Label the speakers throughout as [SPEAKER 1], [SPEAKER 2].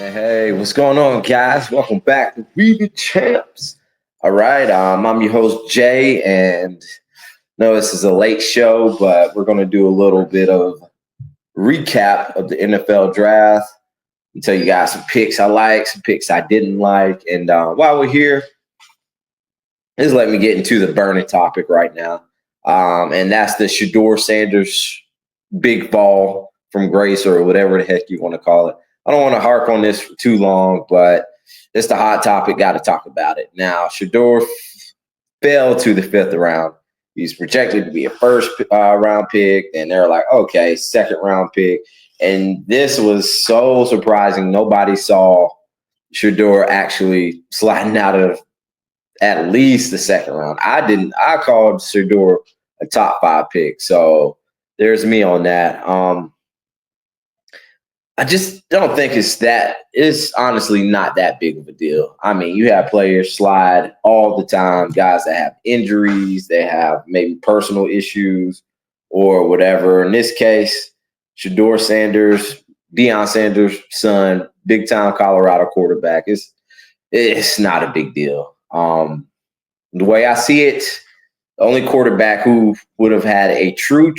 [SPEAKER 1] Hey, what's going on, guys? Welcome back to We the Champs. All right, I'm your host Jay, and no, this is a late show, but we're going to do a little bit of recap of the NFL draft and tell you guys some picks I like, some picks I didn't like, and while we're here, just let me get into the burning topic right now, and that's the Sheudeur Sanders big fall from grace or whatever the heck you want to call it. I don't want to harp on this for too long, but it's the hot topic. Got to talk about it. Now, Sheudeur fell to the fifth round. He's projected to be a first round pick, and they're like, okay, second round pick. And this was so surprising. Nobody saw Sheudeur actually sliding out of at least the second round. I didn't. I called Sheudeur a top five pick. So there's me on that. I just don't think it's honestly not that big of a deal. I mean, you have players slide all the time, guys that have injuries, they have maybe personal issues or whatever. In this case, Sheudeur Sanders, Deion Sanders' son, big time Colorado quarterback. It's not a big deal. The way I see it, the only quarterback who would have had a true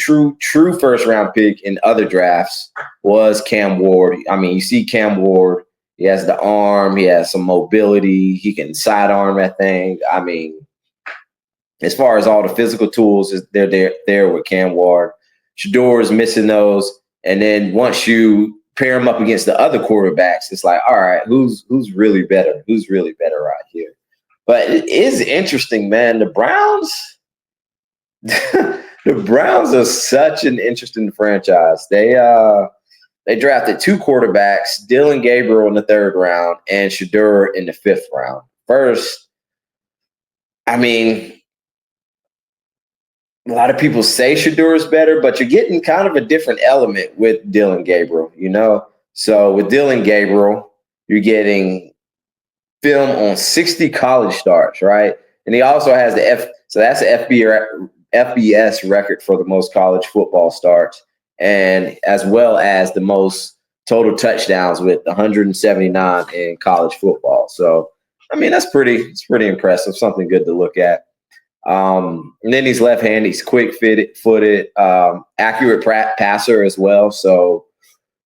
[SPEAKER 1] first round pick in other drafts was Cam Ward. I mean, you see Cam Ward, he has the arm, he has some mobility, he can sidearm that thing. I mean, as far as all the physical tools, they're there with Cam Ward. Sheudeur is missing those. And then once you pair him up against the other quarterbacks, it's like, all right, who's really better? Who's really better right here? But it is interesting, man. The Browns the Browns are such an interesting franchise. They drafted two quarterbacks, Dillon Gabriel in the third round and Sheudeur in the fifth round. First, I mean, a lot of people say Sheudeur is better, but you're getting kind of a different element with Dillon Gabriel, you know? So with Dillon Gabriel, you're getting film on 60 college starts, right? And he also has so that's the FBS record for the most college football starts, and as well as the most total touchdowns with 179 in college football. So, I mean, it's pretty impressive. Something good to look at. And then he's left-handed. He's quick-footed, accurate passer as well. So,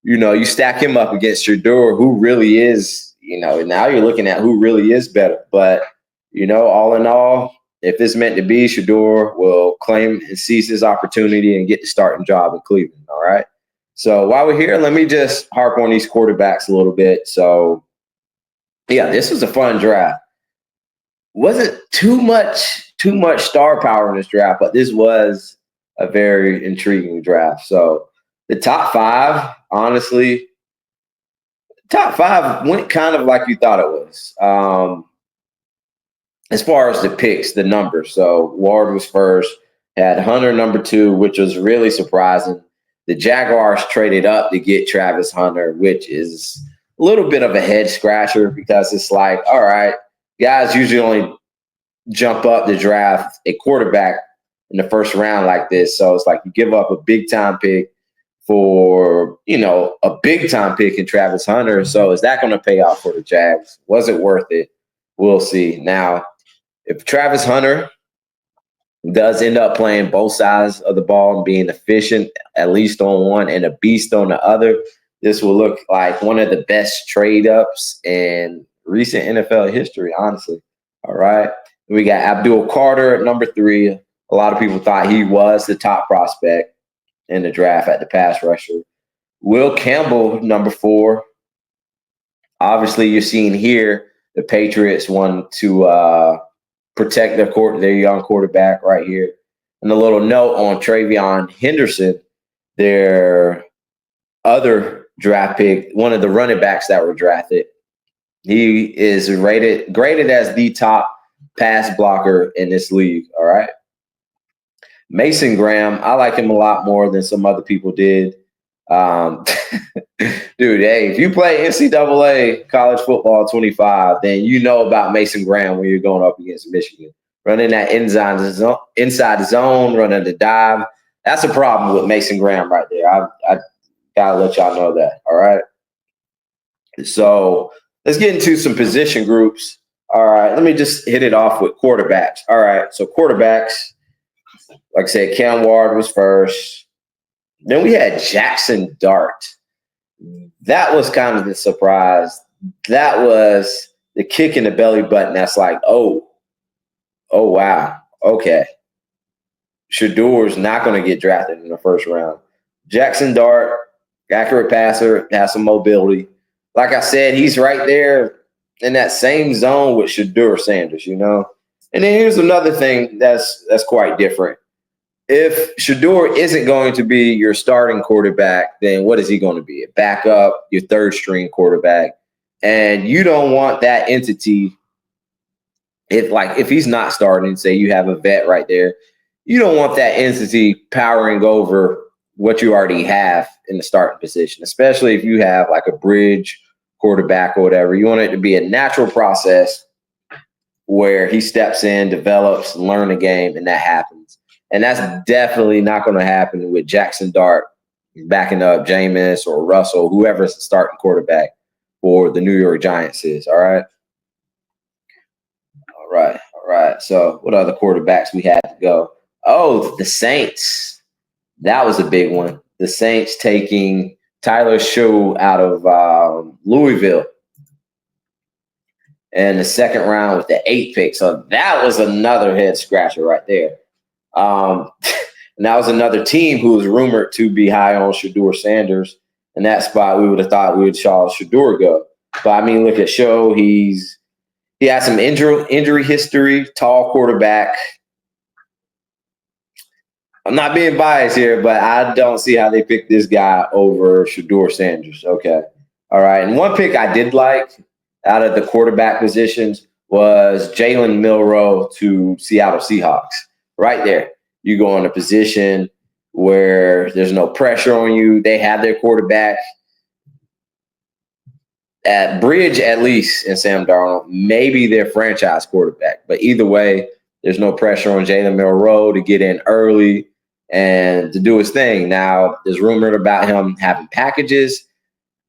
[SPEAKER 1] you know, you stack him up against Sheudeur, who really is, you know, now you're looking at who really is better. But, you know, all in all, if it's meant to be, Sheudeur will claim and seize his opportunity and get the starting job in Cleveland. All right. So while we're here, let me just harp on these quarterbacks a little bit. So, yeah, this was a fun draft. Wasn't too much star power in this draft, but this was a very intriguing draft. So the top five, honestly, top five went kind of like you thought it was. As far as the picks, the numbers. So Ward was first, had Hunter number two, which was really surprising. The Jaguars traded up to get Travis Hunter, which is a little bit of a head scratcher because it's like, all right, guys usually only jump up to draft a quarterback in the first round like this. So it's like you give up a big time pick for, you know, a big time pick in Travis Hunter. So is that going to pay off for the Jags? Was it worth it? We'll see. Now, if Travis Hunter does end up playing both sides of the ball and being efficient, at least on one, and a beast on the other, this will look like one of the best trade ups in recent NFL history, honestly. All right. We got Abdul Carter at number three. A lot of people thought he was the top prospect in the draft at the pass rusher. Will Campbell, number four. Obviously, you're seeing here the Patriots want to protect their young quarterback right here. And a little note on Travion Henderson, their other draft pick, one of the running backs that were drafted. He is graded as the top pass blocker in this league. All right. Mason Graham, I like him a lot more than some other people did. Dude, hey, if you play NCAA college football 25, then you know about Mason Graham when you're going up against Michigan. Running that inside zone, running the dive. That's a problem with Mason Graham right there. I gotta let y'all know that. All right. So let's get into some position groups. All right, let me just hit it off with quarterbacks. All right, so quarterbacks, like I said, Cam Ward was first. Then we had Jackson Dart. That was kind of the surprise. That was the kick in the belly button. That's like, oh wow, okay. Sheudeur not going to get drafted in the first round. Jackson Dart, accurate passer, has some mobility. Like I said, he's right there in that same zone with Sheudeur Sanders, you know. And then here's another thing that's quite different. If Sheudeur isn't going to be your starting quarterback, then what is he going to be? A backup, your third string quarterback. And you don't want that entity, if he's not starting, say you have a vet right there, you don't want that entity powering over what you already have in the starting position, especially if you have like a bridge quarterback or whatever. You want it to be a natural process where he steps in, develops, learn the game, and that happens. And that's definitely not going to happen with Jackson Dart backing up Jameis or Russell, whoever's the starting quarterback for the New York Giants is. All right. All right. All right. So what other quarterbacks we had to go? Oh, the Saints. That was a big one. The Saints taking Tyler Shough out of Louisville in the second round with the 8th pick. So that was another head scratcher right there. And that was another team who was rumored to be high on Sheudeur Sanders. In that spot, we would have thought we would saw Sheudeur go. But I mean, look at Shough. He has some injury history, tall quarterback. I'm not being biased here, but I don't see how they picked this guy over Sheudeur Sanders. Okay. All right. And one pick I did like out of the quarterback positions was Jalen Milroe to Seattle Seahawks. Right there. You go in a position where there's no pressure on you. They have their quarterback at bridge, at least, in Sam Darnold, maybe their franchise quarterback. But either way, there's no pressure on Jalen Milroe to get in early and to do his thing. Now, there's rumored about him having packages.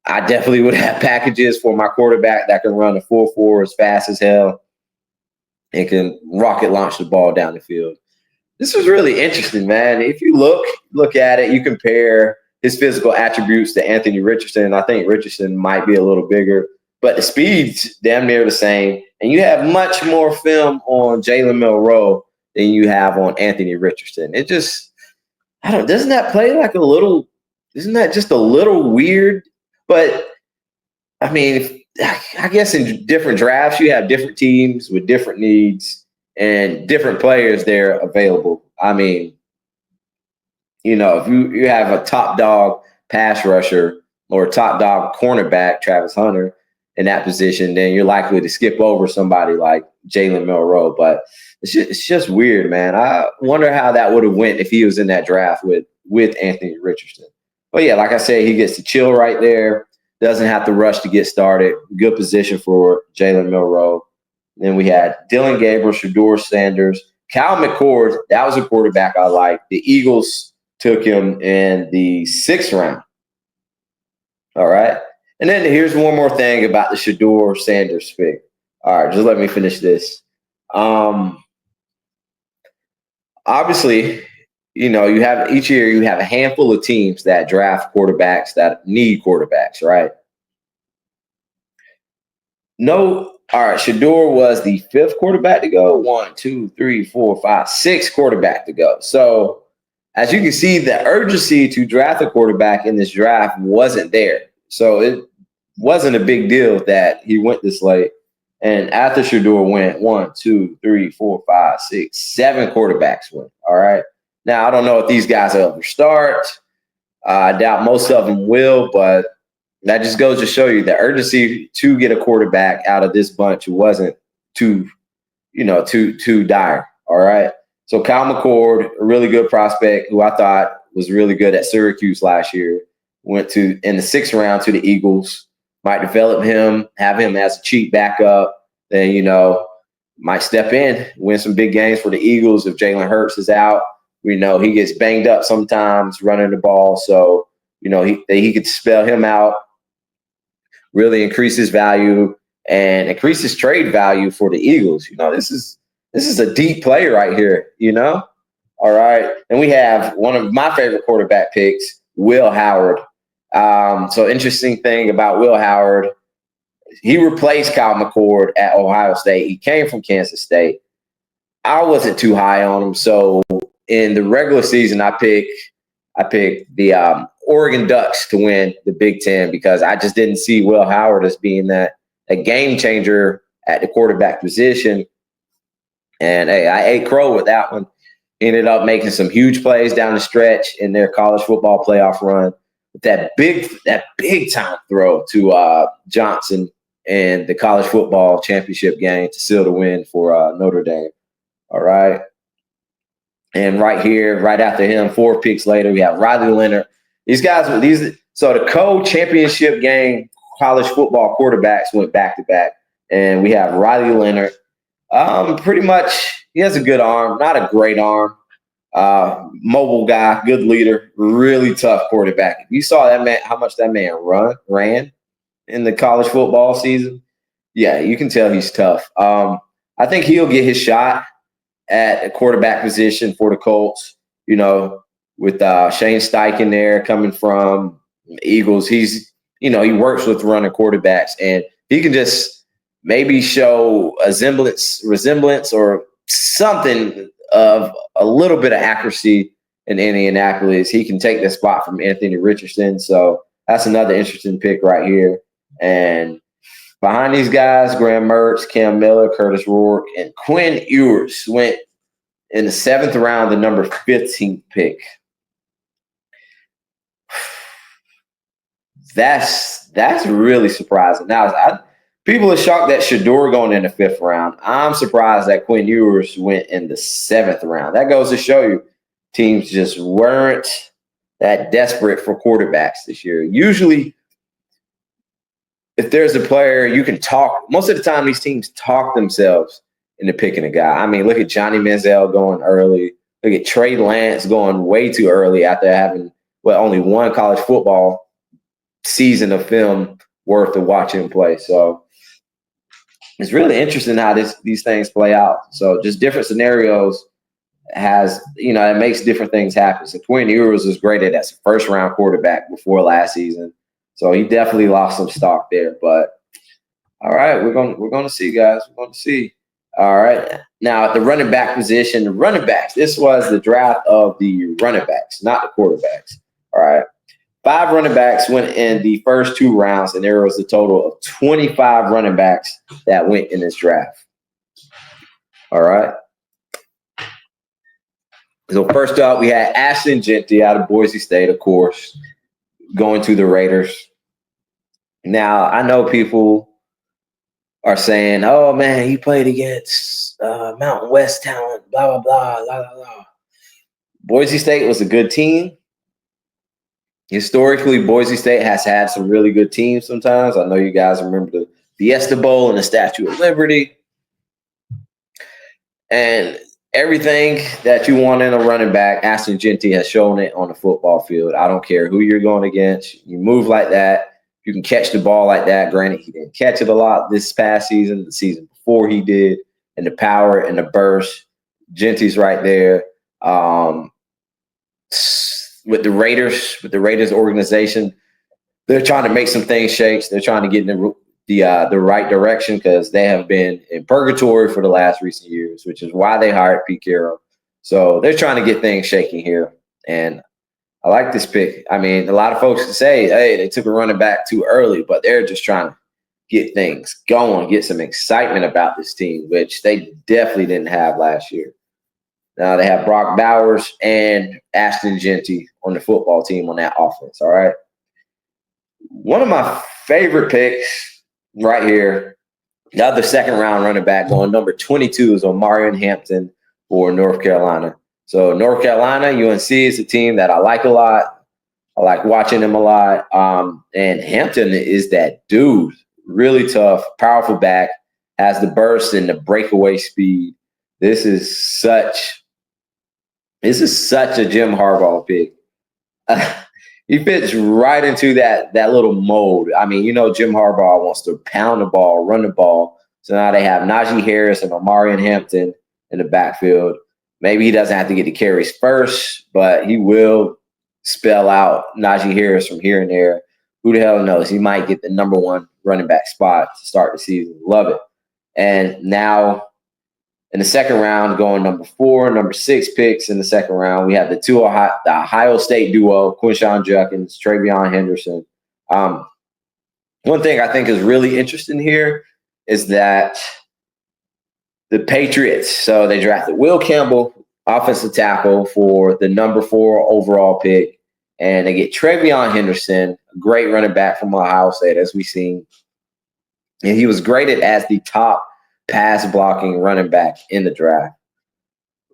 [SPEAKER 1] I definitely would have packages for my quarterback that can run a 4.4 as fast as hell and can rocket launch the ball down the field. This was really interesting, man. If you look at it, you compare his physical attributes to Anthony Richardson. I think Richardson might be a little bigger, but the speed's damn near the same. And you have much more film on Jalen Milroe than you have on Anthony Richardson. It just, doesn't that play like a little, isn't that just a little weird? But I mean, I guess in different drafts, you have different teams with different needs and different players there available. I mean, if you have a top dog pass rusher or a top dog cornerback, Travis Hunter, in that position, then you're likely to skip over somebody like Jalen Milroe. But it's just weird, man. I wonder how that would have went if he was in that draft with Anthony Richardson. But yeah, like I said, he gets to chill right there. Doesn't have to rush to get started. Good position for Jalen Milroe. Then we had Dillon Gabriel, Sheudeur Sanders, Kyle McCord. That was a quarterback I liked. The Eagles took him in the 6th round. All right. And then here's one more thing about the Sheudeur Sanders pick. All right, just let me finish this. Obviously, you have each year you have a handful of teams that draft quarterbacks that need quarterbacks, right? All right, Sheudeur was the 5th quarterback to go. 1, 2, 3, 4, 5, 6 quarterback to go. So as you can see, the urgency to draft a quarterback in this draft wasn't there. So it wasn't a big deal that he went this late. And after Sheudeur went, 1, 2, 3, 4, 5, 6, 7 quarterbacks went. All right. Now, I don't know if these guys will ever start. I doubt most of them will, but that just goes to show you the urgency to get a quarterback out of this bunch wasn't too dire. All right. So Kyle McCord, a really good prospect who I thought was really good at Syracuse last year, went in the 6th round to the Eagles. Might develop him, have him as a cheap backup. Then, might step in, win some big games for the Eagles if Jalen Hurts is out. We know he gets banged up sometimes running the ball. So, he could spell him out. really increase his value and increase his trade value for the Eagles. This is a deep play right here, All right. And we have one of my favorite quarterback picks, Will Howard. So interesting thing about Will Howard, he replaced Kyle McCord at Ohio State. He came from Kansas State. I wasn't too high on him. So in the regular season, I picked the Oregon Ducks to win the Big Ten because I just didn't see Will Howard as being a game changer at the quarterback position. And hey, I ate crow with that one. Ended up making some huge plays down the stretch in their college football playoff run. That big time throw to Johnson in the college football championship game to seal the win for Notre Dame. All right. And right here, right after him, 4 picks later, we have Riley Leonard. So the co-championship game college football quarterbacks went back to back. And we have Riley Leonard. Pretty much, he has a good arm, not a great arm. Mobile guy, good leader, really tough quarterback. If you saw that man, how much that man ran in the college football season, yeah, you can tell he's tough. I think he'll get his shot at a quarterback position for the Colts, with Shane Steichen there coming from the Eagles. He works with running quarterbacks, and he can just maybe show a resemblance or something of a little bit of accuracy in Indianapolis. He can take the spot from Anthony Richardson. So that's another interesting pick right here. And behind these guys, Graham Mertz, Cam Miller, Curtis Rourke, and Quinn Ewers went in the 7th round, the number 15th pick. That's really surprising. Now, people are shocked that Sheudeur going in the 5th round. I'm surprised that Quinn Ewers went in the 7th round. That goes to show you teams just weren't that desperate for quarterbacks this year. Usually, if there's a player you can talk, most of the time these teams talk themselves into picking a guy. I mean, look at Johnny Manziel going early. Look at Trey Lance going way too early after having only one college football season of film worth of watching him play. So it's really interesting how these things play out. So just different scenarios it makes different things happen. So Quinn Ewers was graded as a 1st-round quarterback before last season. So he definitely lost some stock there. But all right, we're going to see, guys. We're going to see. All right. Now at the running back position, the running backs. This was the draft of the running backs, not the quarterbacks. All right. 5 running backs went in the first 2 rounds, and there was a total of 25 running backs that went in this draft. All right. So first up, we had Ashton Jeanty out of Boise State, of course, going to the Raiders. Now, I know people are saying, oh, man, he played against Mountain West talent, blah, blah, blah, blah, blah, blah. Boise State was a good team. Historically, Boise State has had some really good teams sometimes. I know you guys remember the Fiesta Bowl and the Statue of Liberty. And everything that you want in a running back, Ashton Jeanty has shown it on the football field. I don't care who you're going against. You move like that. You can catch the ball like that. Granted, he didn't catch it a lot this past season. The season before he did. And the power and the burst. Jeanty's right there. With the Raiders organization, they're trying to make some things shake. They're trying to get in the right direction because they have been in purgatory for the last recent years, which is why they hired Pete Carroll. So they're trying to get things shaking here. And I like this pick. I mean, a lot of folks say, hey, they took a running back too early, but they're just trying to get things going, get some excitement about this team, which they definitely didn't have last year. Now they have Brock Bowers and Ashton Jeanty on the football team on that offense, all right? One of my favorite picks right here, the other 2nd-round running back going number 22 is Omarion Hampton for North Carolina. So North Carolina, UNC is a team that I like a lot. I like watching them a lot. And Hampton is that dude, really tough, powerful back, has the burst and the breakaway speed. This is such a Jim Harbaugh pick. he fits right into that little mold. I mean, Jim Harbaugh wants to pound the ball, run the ball. So now they have Najee Harris and Omarion Hampton in the backfield. Maybe he doesn't have to get the carries first, but he will spell out Najee Harris from here and there. Who the hell knows? He might get the number one running back spot to start the season. Love it. And now in the second round, going number 4, number 6 picks in the second round, we have the Ohio State duo, Quinshon Judkins, TreVeyon Henderson. One thing I think is really interesting here is that the Patriots, so they drafted Will Campbell, offensive tackle, for the number 4 overall pick, and they get TreVeyon Henderson, a great running back from Ohio State, as we've seen. And he was graded as the top pass blocking running back in the draft.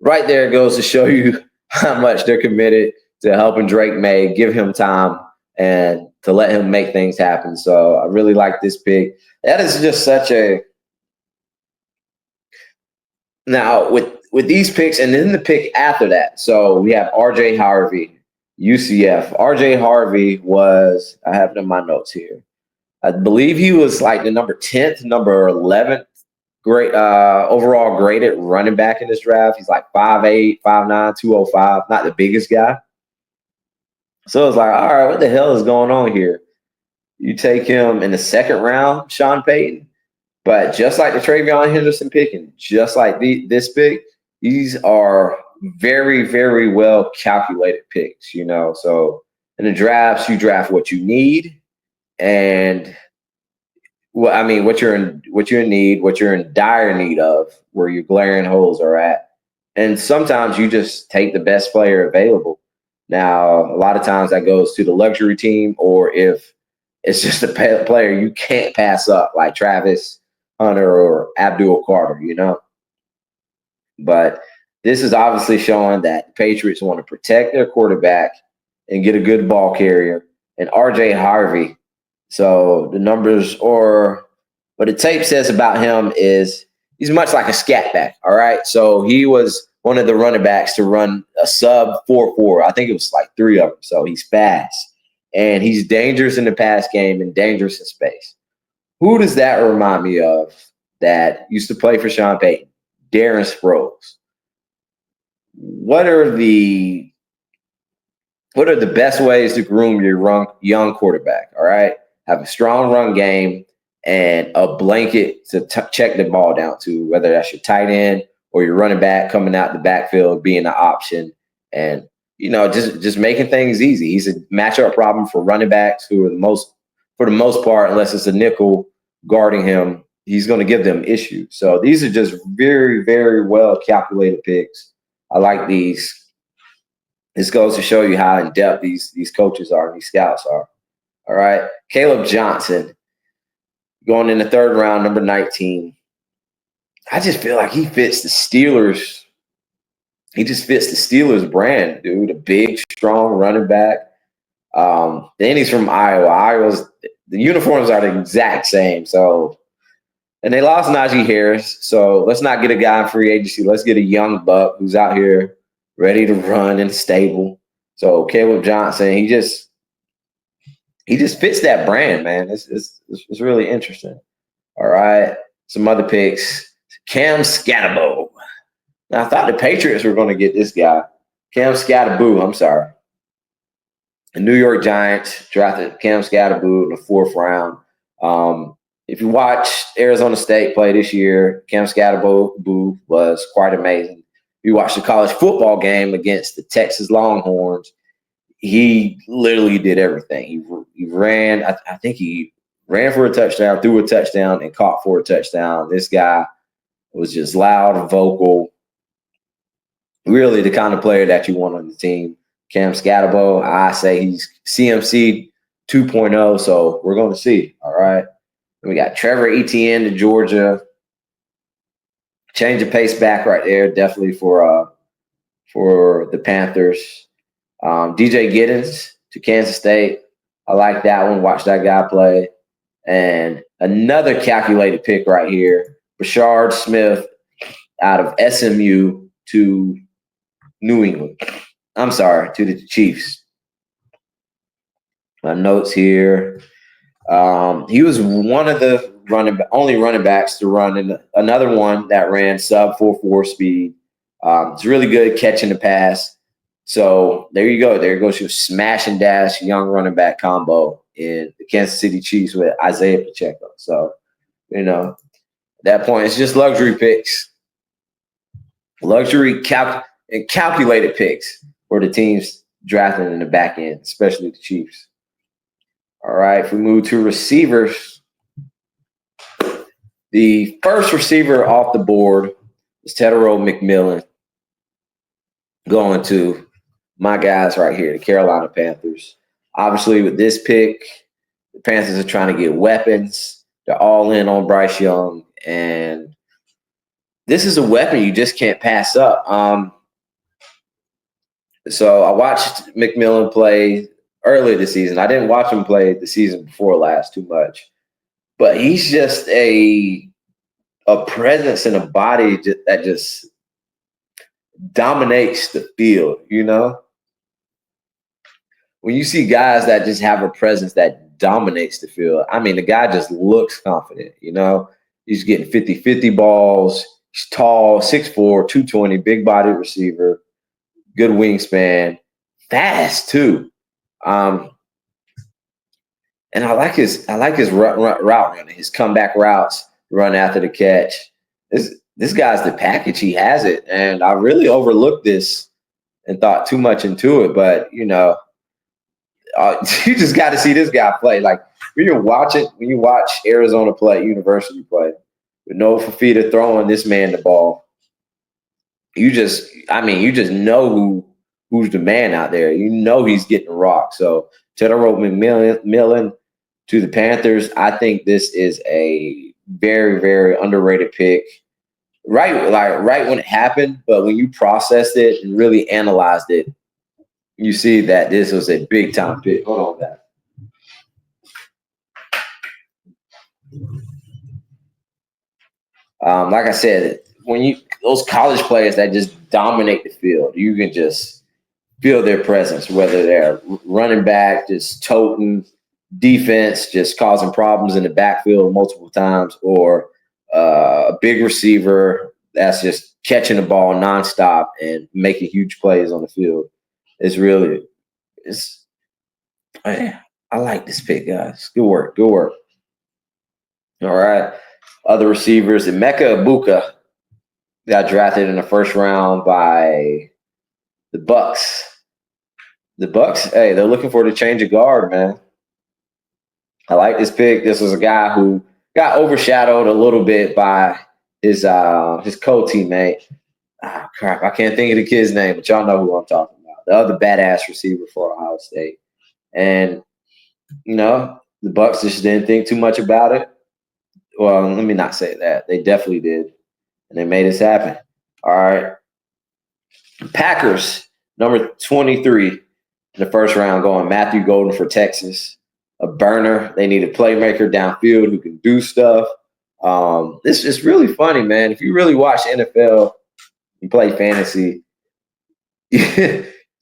[SPEAKER 1] Right there goes to show you how much they're committed to helping Drake May, give him time, and to let him make things happen. So I really like this pick. That is just such a – now, with these picks, and then the pick after that, so we have R.J. Harvey, UCF. R.J. Harvey was – I have it in my notes here. I believe he was like the number 10th, number 11th great overall graded running back in this draft. He's like 5'8", 5'9", 205, not the biggest guy. So it's like, all right, what the hell is going on here? You take him in the second round, Sean Payton, but just like the TreVeyon Henderson pick and just like this pick, these are very, very well calculated picks, So in the drafts, you draft what you need, and what you're in need, what you're in dire need of, where your glaring holes are at. And sometimes you just take the best player available. Now, a lot of times that goes to the luxury team, or if it's just a player you can't pass up, like Travis Hunter or Abdul Carter, But this is obviously showing that the Patriots want to protect their quarterback and get a good ball carrier. And R.J. Harvey, so the numbers, or what the tape says about him is he's much like a scat back, all right? So he was one of the running backs to run a sub 4.4. I think it was like 3 of them. So he's fast, and he's dangerous in the pass game and dangerous in space. Who does that remind me of that used to play for Sean Payton? Darren Sproles. What are the best ways to groom your young quarterback, all right? Have a strong run game and a blanket to check the ball down to, whether that's your tight end or your running back coming out the backfield being an option, and just making things easy. He's a matchup problem for running backs who are for the most part, unless it's a nickel guarding him, he's going to give them issues. So these are just very, very well calculated picks. I like these. This goes to show you how in depth these coaches are, these scouts are. All right. Caleb Johnson, going in the third round, number 19. I just feel like he fits the Steelers. He just fits the Steelers brand, dude. A big, strong running back. Then he's from Iowa. The uniforms are the exact same. So, and they lost Najee Harris. So let's not get a guy in free agency. Let's get a young buck who's out here ready to run and stable. So Caleb Johnson, he just fits that brand, man. It's really interesting. All right. Some other picks. Cam Skattebo. Now, I thought the Patriots were going to get this guy. Cam Skattebo, I'm sorry. The New York Giants drafted Cam Skattebo in the 4th round. If you watched Arizona State play this year, Cam Skattebo was quite amazing. If you watched the college football game against the Texas Longhorns, he literally did everything. He ran. I think he ran for a touchdown, threw a touchdown, and caught for a touchdown. This guy was just loud and vocal. Really the kind of player that you want on the team. Cam Skattebo, I say he's CMC 2.0, so we're going to see. All right. And we got Trevor Etienne to Georgia. Change of pace back right there, definitely for the Panthers. DJ Giddens to Kansas State. I like that one. Watch that guy play. And another calculated pick right here, Brashard Smith out of SMU to New England. I'm sorry, to the Chiefs. My notes here. He was one of the only running backs to run, and another one that ran sub 4.4 speed. It's really good catching the pass. So there you go. There goes your smash and dash young running back combo in the Kansas City Chiefs with Isaiah Pacheco. So, at that point, it's just luxury picks, and calculated picks for the teams drafting in the back end, especially the Chiefs. All right, if we move to receivers, the first receiver off the board is Tedero McMillan, going to my guys right here, the Carolina Panthers. Obviously, with this pick, the Panthers are trying to get weapons. They're all in on Bryce Young, and this is a weapon you just can't pass up. So I watched McMillan play earlier this season. I didn't watch him play the season before last too much, but he's just a presence and a body that just dominates the field. When you see guys that just have a presence that dominates the field, I mean, the guy just looks confident. He's getting 50-50 balls. He's tall, 6'4", 220, big body receiver, good wingspan, fast too. And I like his route running, his comeback routes, run after the catch. This guy's the package. He has it, and I really overlooked this and thought too much into it. But you just got to see this guy play. Like when you watch Arizona play, University play, with no Fafita throwing this man the ball, you just know who's the man out there. He's getting rocked. So Tedero McMillan to the Panthers. I think this is a very, very underrated pick. Right when it happened, but when you processed it and really analyzed it, you see that this was a big time pick. Hold on, that. Like I said, when those college players that just dominate the field, you can just feel their presence, whether they're running back, just toting defense, just causing problems in the backfield multiple times, or a big receiver that's just catching the ball nonstop and making huge plays on the field. I like this pick, guys. Good work. All right. Other receivers, Emeka Egbuka got drafted in the first round by the Bucks. The Bucks, hey, they're looking for the change of guard, man. I like this pick. This was a guy who got overshadowed a little bit by his co-teammate. Oh, crap, I can't think of the kid's name, but y'all know who I'm talking about. The other badass receiver for Ohio State. And, the Bucks just didn't think too much about it. Well, let me not say that. They definitely did. And they made this happen. All right. Packers, number 23 in the first round, going Matthew Golden for Texas. A burner. They need a playmaker downfield who can do stuff. This is really funny, man. If you really watch NFL and play fantasy,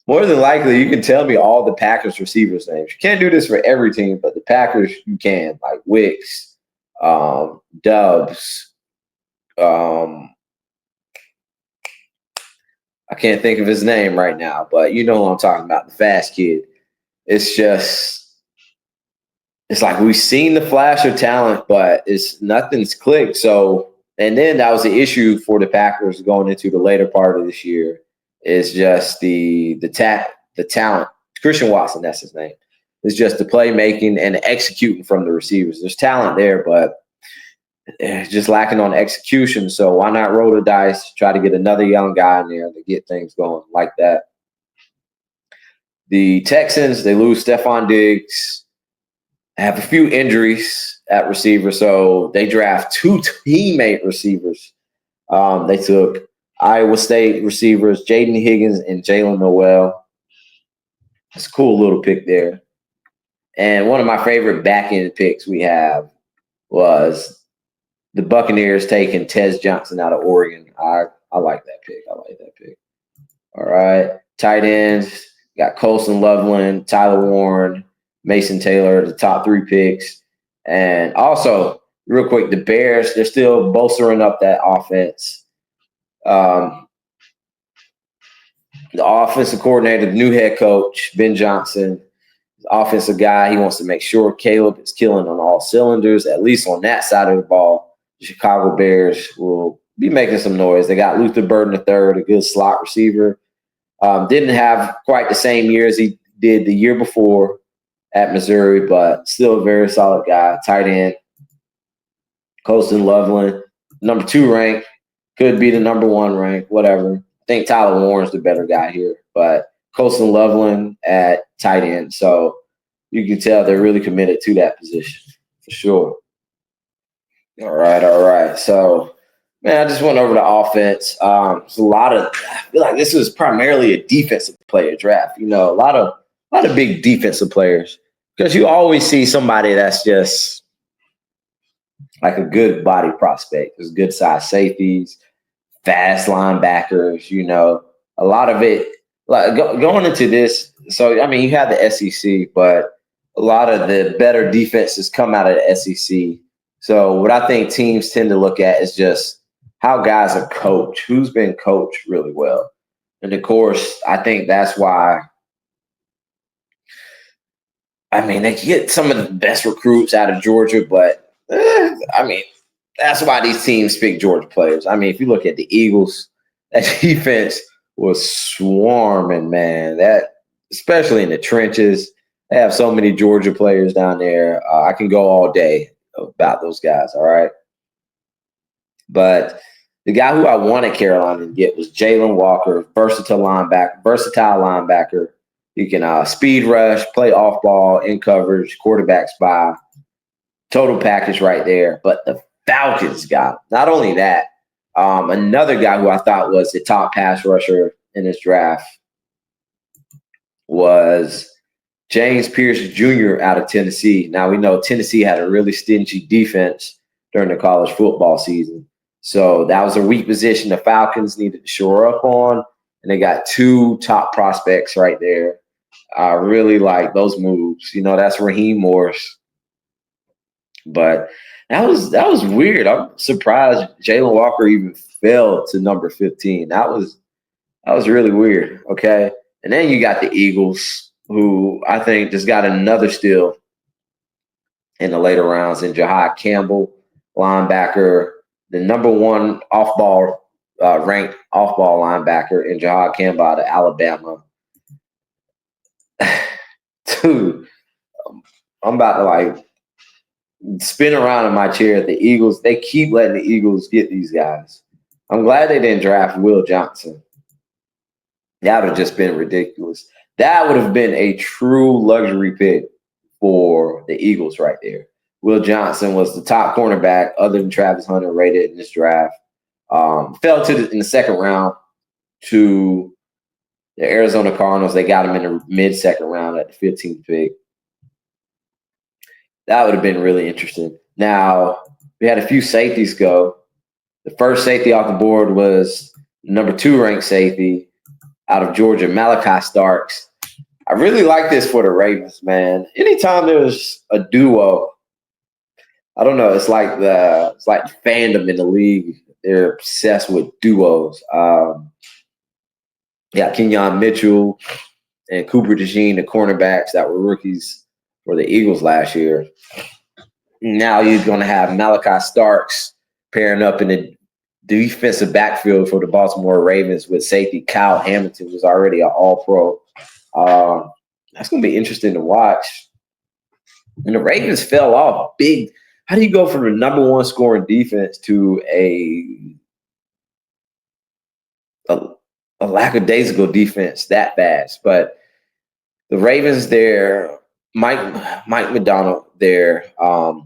[SPEAKER 1] more than likely you can tell me all the Packers receivers' names. You can't do this for every team, but the Packers you can, like Wicks, Dubs. I can't think of his name right now, but you know what I'm talking about, the fast kid. It's like we've seen the flash of talent, but nothing's clicked. So, and then that was the issue for the Packers going into the later part of this year. Is just the talent. Christian Watson, that's his name. It's just the playmaking and the executing from the receivers. There's talent there, but just lacking on execution. So why not roll the dice, try to get another young guy in there to get things going like that. The Texans, they lose Stephon Diggs, have a few injuries at receiver, so they draft two teammate receivers. They took Iowa State receivers, Jaden Higgins and Jalen Noel. It's a cool little pick there. And one of my favorite back-end picks we have was the Buccaneers taking Tez Johnson out of Oregon. I like that pick. All right. Tight ends, got Colson Loveland, Tyler Warren, Mason Taylor, the top 3 picks. And also, real quick, the Bears, they're still bolstering up that offense. The offensive coordinator, the new head coach, Ben Johnson, offensive guy, he wants to make sure Caleb is killing on all cylinders, at least on that side of the ball. The Chicago Bears will be making some noise. They got Luther Burden III, a good slot receiver. Didn't have quite the same year as he did the year before at Missouri, but still a very solid guy. Tight end, Colston Loveland, number 2 rank, could be the number 1 rank, whatever. I think Tyler Warren's the better guy here, but Colston Loveland at tight end. So you can tell they're really committed to that position for sure. All right. So, man, I just went over the offense. It's a lot of. I feel like this is primarily a defensive player draft. You know, a lot of big defensive players, because you always see somebody that's just like a good body prospect. There's good size safeties, fast linebackers. You know, a lot of it. Like going into this, so I mean, you have the SEC, but a lot of the better defenses come out of the SEC. So what I think teams tend to look at is just how guys are coached, who's been coached really well. And of course, I think that's why, I mean, they get some of the best recruits out of Georgia, but I mean, that's why these teams pick Georgia players. I mean, if you look at the Eagles, that defense was swarming, man. That, especially in the trenches, they have so many Georgia players down there. I can go all day about those guys, all right? But the guy who I wanted Carolina to get was Jalen Walker, versatile linebacker. He can speed rush, play off ball, in coverage, quarterback spy, total package right there. But the Falcons got him. Not only that, another guy who I thought was the top pass rusher in this draft was James Pierce Jr. out of Tennessee. Now, we know Tennessee had a really stingy defense during the college football season. So that was a weak position the Falcons needed to shore up on. And they got 2 top prospects right there. I really like those moves. You know, that's Raheem Morris. But that was weird. I'm surprised Jalen Walker even fell to number 15. That was really weird. Okay. And then you got the Eagles, who I think just got another steal in the later rounds in Jahad Campbell, linebacker, the number 1 off-ball ranked off-ball linebacker in Jahad Campbell out of Alabama. Dude, I'm about to like spin around in my chair at the Eagles. They keep letting the Eagles get these guys. I'm glad they didn't draft Will Johnson. That would have just been ridiculous. That would have been a true luxury pick for the Eagles right there. Will Johnson was the top cornerback other than Travis Hunter rated in this draft. Fell in the second round to the Arizona Cardinals. They got him in the mid-second round at the 15th pick. That would have been really interesting. Now, we had a few safeties go. The first safety off the board was number 2 ranked safety out of Georgia, Malachi Starks. I really like this for the Ravens, man. Anytime there's a duo, I don't know, it's like fandom in the league. They're obsessed with duos. Kenyon Mitchell and Cooper DeJean, the cornerbacks that were rookies for the Eagles last year. Now you're going to have Malachi Starks pairing up in the defensive backfield for the Baltimore Ravens with safety Kyle Hamilton, who's already an all-pro. That's going to be interesting to watch. And the Ravens fell off big. How do you go from the number 1 scoring defense to a lackadaisical defense that fast? But the Ravens, their Mike McDonald, their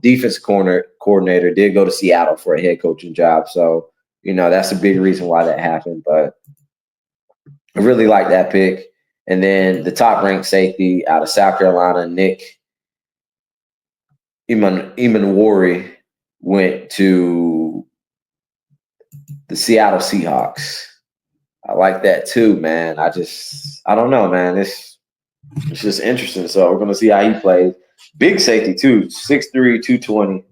[SPEAKER 1] defense coordinator, did go to Seattle for a head coaching job. So, you know, that's a big reason why that happened. But I really like that pick. And then the top-ranked safety out of South Carolina, Nick Imanwori, went to the Seattle Seahawks. I like that too, man. I don't know, man. It's just interesting. So we're going to see how he plays. Big safety, too. 6'3", 220.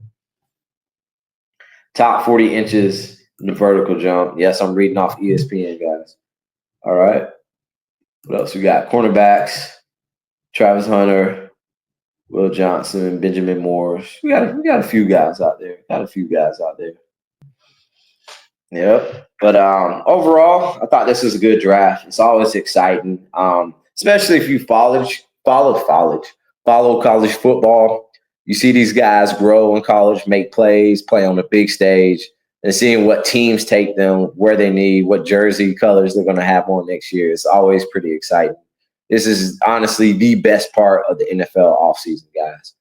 [SPEAKER 1] Top 40 inches in the vertical jump. Yes, I'm reading off ESPN, guys. All right. What else we got? Cornerbacks. Travis Hunter, Will Johnson, Benjamin Morris. We got a few guys out there. Yep. But overall, I thought this was a good draft. It's always exciting, especially if you follow college football. You see these guys grow in college, make plays, play on the big stage, and seeing what teams take them, where they need, what jersey colors they're going to have on next year. It's always pretty exciting. This is honestly the best part of the NFL offseason, guys.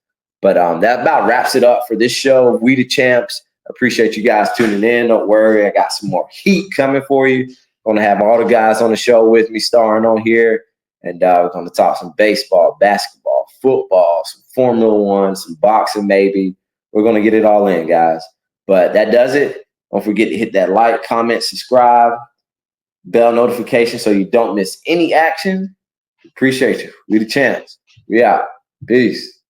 [SPEAKER 1] But that about wraps it up for this show. We the Champs. Appreciate you guys tuning in. Don't worry, I got some more heat coming for you. Going to have all the guys on the show with me starring on here. And we're going to talk some baseball, basketball, football, some Formula One, some boxing maybe. We're going to get it all in, guys. But that does it. Don't forget to hit that like, comment, subscribe, bell notification so you don't miss any action. Appreciate you. We the Champs. We out. Peace.